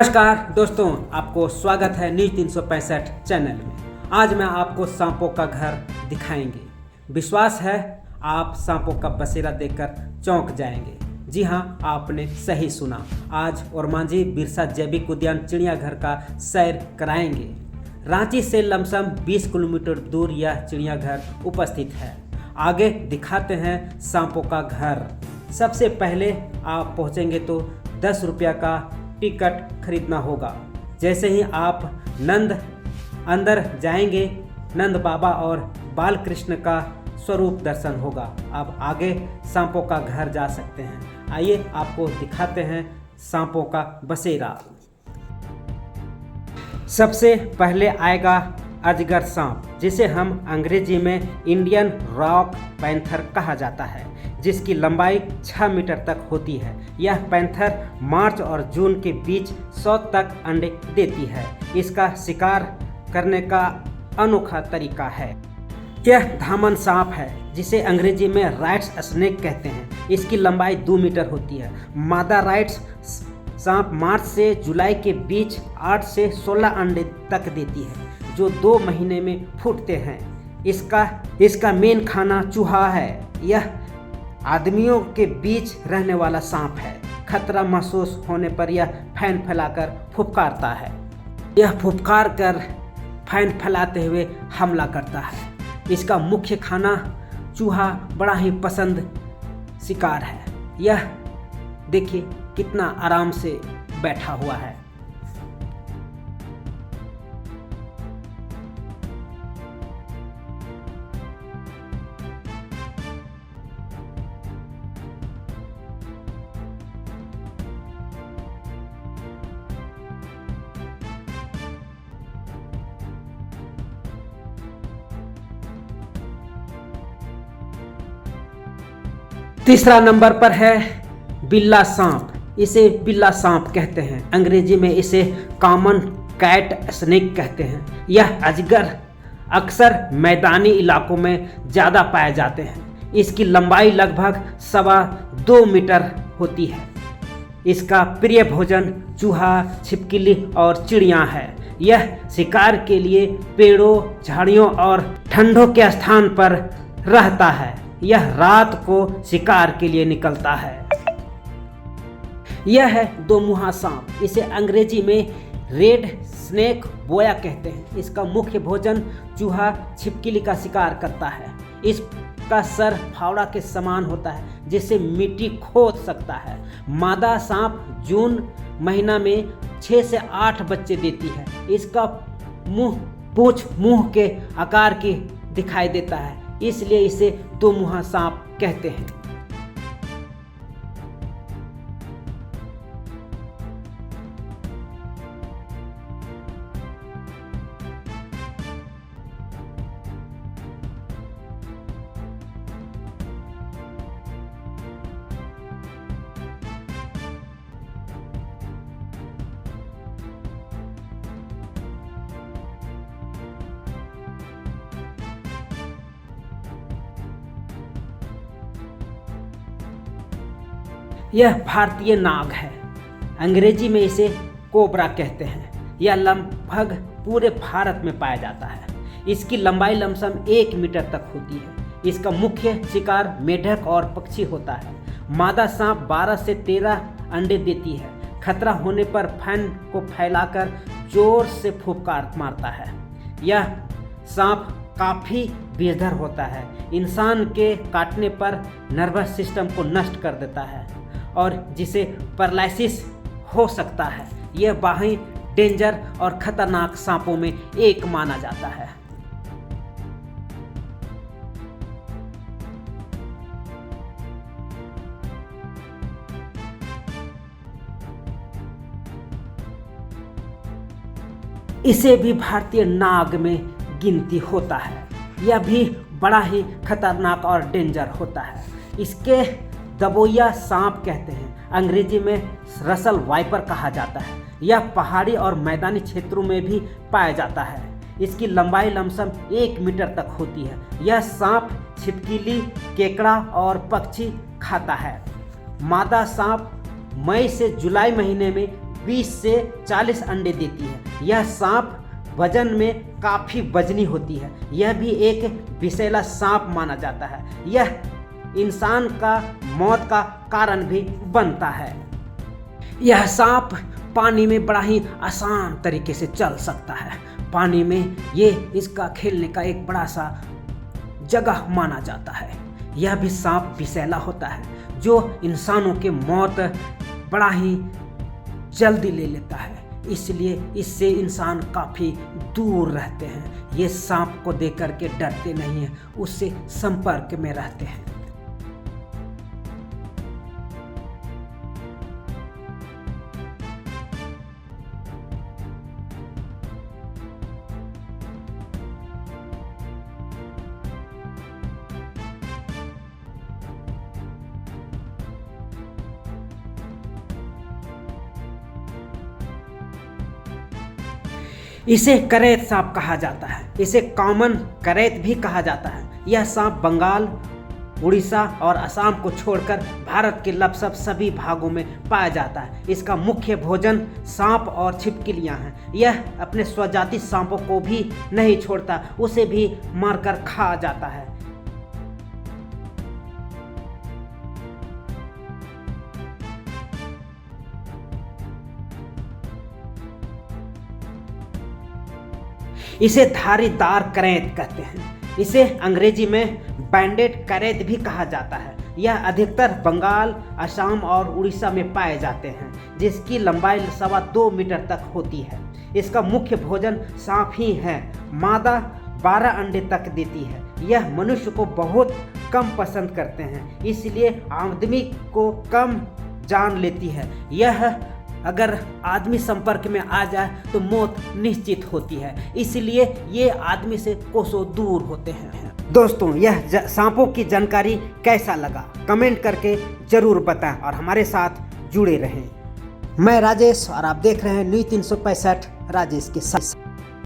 नमस्कार दोस्तों, आपको स्वागत है न्यूज 365 चैनल में। आज मैं आपको सांपों का घर दिखाएंगे। विश्वास है आप सांपों का बसेरा देखकर चौंक जाएंगे। जी हाँ, आपने सही सुना। आज ओरमांझी बिरसा जैविक उद्यान चिड़ियाघर का सैर कराएंगे। रांची से लमसम 20 किलोमीटर दूर यह चिड़ियाघर उपस्थित है। आगे दिखाते हैं सांपों का घर। सबसे पहले आप पहुँचेंगे तो 10 रुपया का टिकट खरीदना होगा। जैसे ही आप अंदर जाएंगे, नंद बाबा और बाल कृष्ण का स्वरूप दर्शन होगा। अब आगे सांपों का घर जा सकते हैं। आइए आपको दिखाते हैं सांपों का बसेरा। सबसे पहले आएगा अजगर सांप, जिसे हम अंग्रेजी में इंडियन रॉक पैंथर कहा जाता है, जिसकी लंबाई 6 मीटर तक होती है। यह पैंथर मार्च और जून के बीच 100 तक अंडे देती है। इसका शिकार करने का अनोखा तरीका है। यह धामन सांप है, जिसे अंग्रेजी में राइट्स स्नेक कहते हैं। इसकी लंबाई 2 मीटर होती है। मादा राइट्स सांप मार्च से जुलाई के बीच 8 से 16 अंडे तक देती है, जो 2 महीने में फूटते हैं। इसका मेन खाना चूहा है। यह आदमियों के बीच रहने वाला सांप है। खतरा महसूस होने पर यह फैन फैलाकर फुफकारता है। यह फुफकार कर फैन फैलाते हुए हमला करता है। इसका मुख्य खाना चूहा बड़ा ही पसंद शिकार है। यह देखिए कितना आराम से बैठा हुआ है। तीसरा नंबर पर है बिल्ला सांप। इसे बिल्ला सांप कहते हैं। अंग्रेजी में इसे कॉमन कैट स्नेक कहते हैं। यह अजगर अक्सर मैदानी इलाकों में ज़्यादा पाए जाते हैं। इसकी लंबाई लगभग 2.25 मीटर होती है। इसका प्रिय भोजन चूहा, छिपकली और चिड़िया है। यह शिकार के लिए पेड़ों, झाड़ियों और ठंडों के स्थान पर रहता है। यह रात को शिकार के लिए निकलता है। यह है 2 मुहा सांप। इसे अंग्रेजी में रेड स्नेक बोया कहते हैं। इसका मुख्य भोजन चूहा, छिपकली का शिकार करता है। इसका सर फावड़ा के समान होता है, जिससे मिट्टी खोद सकता है। मादा सांप जून महीना में 6 से 8 बच्चे देती है। इसका पूंछ मुंह के आकार की दिखाई देता है, इसलिए इसे 2 मुहा सांप कहते हैं। यह भारतीय नाग है। अंग्रेजी में इसे कोबरा कहते हैं। यह लगभग पूरे भारत में पाया जाता है। इसकी लंबाई लमसम 1 मीटर तक होती है। इसका मुख्य शिकार मेढक और पक्षी होता है। मादा सांप 12 से 13 अंडे देती है। खतरा होने पर फैन को फैलाकर जोर से फुफकार मारता है। यह सांप काफ़ी विषधर होता है। इंसान के काटने पर नर्वस सिस्टम को नष्ट कर देता है और जिसे पैरालिसिस हो सकता है। यह बाही डेंजर और खतरनाक सांपों में एक माना जाता है। इसे भी भारतीय नाग में गिनती होता है। यह भी बड़ा ही खतरनाक और डेंजर होता है। इसके दबोया सांप कहते हैं। अंग्रेजी में रसल वाइपर कहा जाता है। यह पहाड़ी और मैदानी क्षेत्रों में भी पाया जाता है। इसकी लंबाई लमसम 1 मीटर तक होती है। यह सांप छिपकली, केकड़ा और पक्षी खाता है। मादा सांप मई से जुलाई महीने में 20 से 40 अंडे देती है। यह सांप वजन में काफ़ी वजनी होती है। यह भी एक विषैला सांप माना जाता है। यह इंसान का मौत का कारण भी बनता है। यह सांप पानी में बड़ा ही आसान तरीके से चल सकता है। पानी में ये इसका खेलने का एक बड़ा सा जगह माना जाता है। यह भी सांप विषैला होता है जो इंसानों के मौत बड़ा ही जल्दी ले लेता है, इसलिए इससे इंसान काफ़ी दूर रहते हैं। ये सांप को देख कर के डरते नहीं हैं, उससे संपर्क में रहते हैं। इसे करैत सांप कहा जाता है। इसे कॉमन करैत भी कहा जाता है। यह सांप बंगाल, उड़ीसा और असम को छोड़कर भारत के लगभग सभी भागों में पाया जाता है। इसका मुख्य भोजन सांप और छिपकलियां हैं। यह अपने स्वजाति सांपों को भी नहीं छोड़ता, उसे भी मारकर खा जाता है। इसे धारीदार करैत कहते हैं। इसे अंग्रेजी में बैंडेड करैत भी कहा जाता है। यह अधिकतर बंगाल, असम और उड़ीसा में पाए जाते हैं, जिसकी लंबाई 2.25 मीटर तक होती है। इसका मुख्य भोजन सांप ही है। मादा 12 अंडे तक देती है। यह मनुष्य को बहुत कम पसंद करते हैं, इसलिए आदमी को कम जान लेती है। यह अगर आदमी संपर्क में आ जाए तो मौत निश्चित होती है, इसलिए ये आदमी से कोसों दूर होते हैं। दोस्तों, यह सांपों की जानकारी कैसा लगा कमेंट करके ज़रूर बताएं और हमारे साथ जुड़े रहें। मैं राजेश और आप देख रहे हैं न्यूज़ 365 राजेश के साथ।